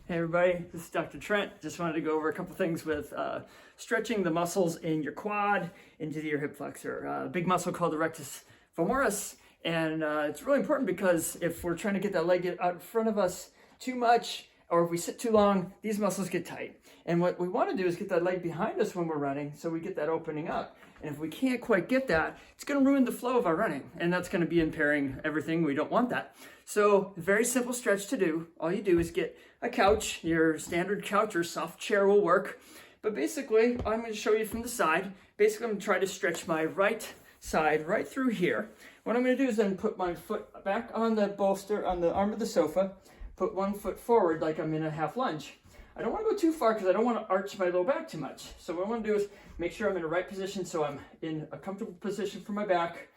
Hey everybody, this is Dr. Trent. Just wanted to go over a couple things with stretching the muscles in your quad into your hip flexor. A big muscle called the rectus femoris, and it's really important because if we're trying to get that leg out in front of us too much, or if we sit too long, these muscles get tight. And what we want to do is get that leg behind us when we're running so we get that opening up. And if we can't quite get that, it's going to ruin the flow of our running, and that's going to be impairing everything. We don't want that. So very simple stretch to do. All you do is get a couch. Your standard couch or soft chair will work. But basically, I'm going to show you from the side. Basically, I'm going to try to stretch my right side right through here. What I'm going to do is then put my foot back on the bolster, on the arm of the sofa, put one foot forward like I'm in a half lunge. I don't want to go too far because I don't want to arch my low back too much. So what I want to do is make sure I'm in the right position so I'm in a comfortable position for my back.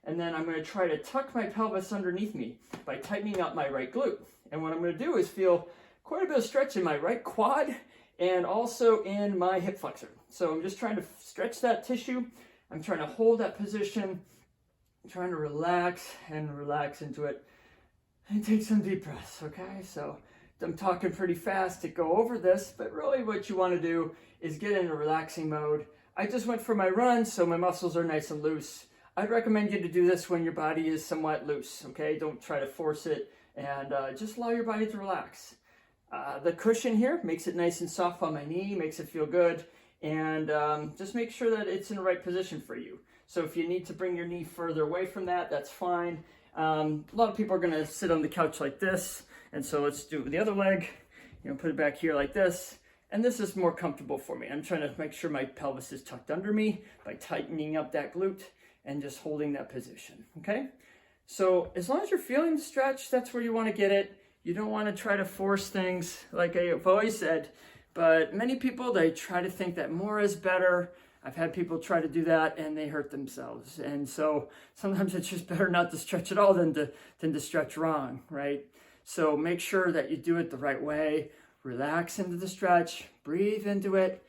And then I'm going to try to tuck my pelvis underneath me by tightening up my right glute. And what I'm going to do is feel quite a bit of stretch in my right quad and also in my hip flexor. So I'm just trying to stretch that tissue. I'm trying to hold that position. I'm trying to relax into it. And take some deep breaths, okay? So I'm talking pretty fast to go over this, but really what you want to do is get in a relaxing mode. I just went for my run, so my muscles are nice and loose. I'd recommend you to do this when your body is somewhat loose, okay? Don't try to force it, and just allow your body to relax. The cushion here makes it nice and soft on my knee, makes it feel good, and just make sure that it's in the right position for you. So if you need to bring your knee further away from that, that's fine. A lot of people are going to sit on the couch like this, and so let's do the other leg. Put it back here like this, and this is more comfortable for me. I'm trying to make sure my pelvis is tucked under me by tightening up that glute and just holding that position, okay? So as long as you're feeling the stretch, that's where you want to get it. You don't want to try to force things, like I've always said, but many people, they try to think that more is better. I've had people try to do that and they hurt themselves. And so sometimes it's just better not to stretch at all than to stretch wrong, right? So make sure that you do it the right way. Relax into the stretch, breathe into it.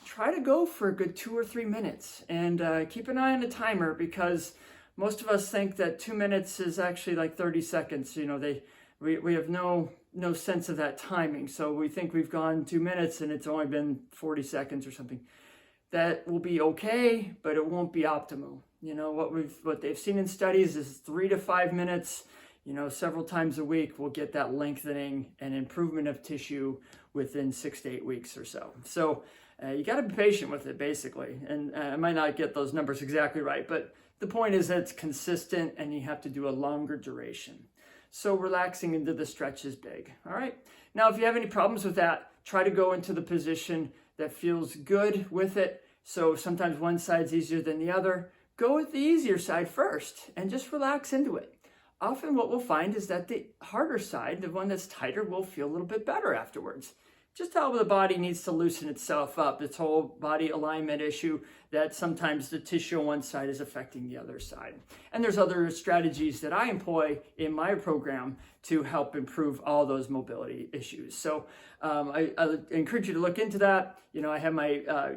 Try to go for a good 2 or 3 minutes, and keep an eye on the timer, because most of us think that 2 minutes is actually like 30 seconds. We have no sense of that timing. So we think we've gone 2 minutes and it's only been 40 seconds or something. That will be okay, but it won't be optimal. What they've seen in studies is 3 to 5 minutes, several times a week, will get that lengthening and improvement of tissue within 6 to 8 weeks or so. So you got to be patient with it, basically. And I might not get those numbers exactly right, but the point is that it's consistent and you have to do a longer duration. So relaxing into the stretch is big. All right. Now, if you have any problems with that, try to go into the position that feels good with it. So sometimes one side's easier than the other. Go with the easier side first and just relax into it. Often what we'll find is that the harder side, the one that's tighter, will feel a little bit better afterwards. Just how the body needs to loosen itself up. It's whole body alignment issue that sometimes the tissue on one side is affecting the other side. And there's other strategies that I employ in my program to help improve all those mobility issues. So I encourage you to look into that. I have my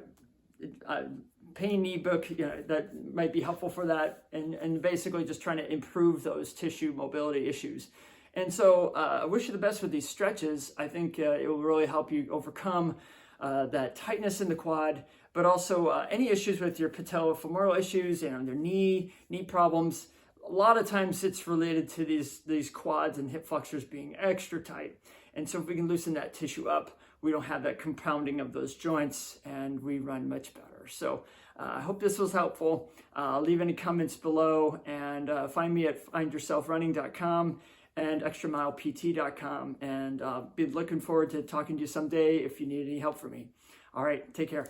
pain knee book that might be helpful for that, and basically just trying to improve those tissue mobility issues. And so I wish you the best with these stretches. I think it will really help you overcome that tightness in the quad, but also any issues with your patellofemoral issues, their knee problems. A lot of times it's related to these quads and hip flexors being extra tight. And so if we can loosen that tissue up, we don't have that compounding of those joints, and we run much better. So I hope this was helpful. Leave any comments below, and find me at findyourselfrunning.com and extramilept.com, and be looking forward to talking to you someday if you need any help from me. All right, take care.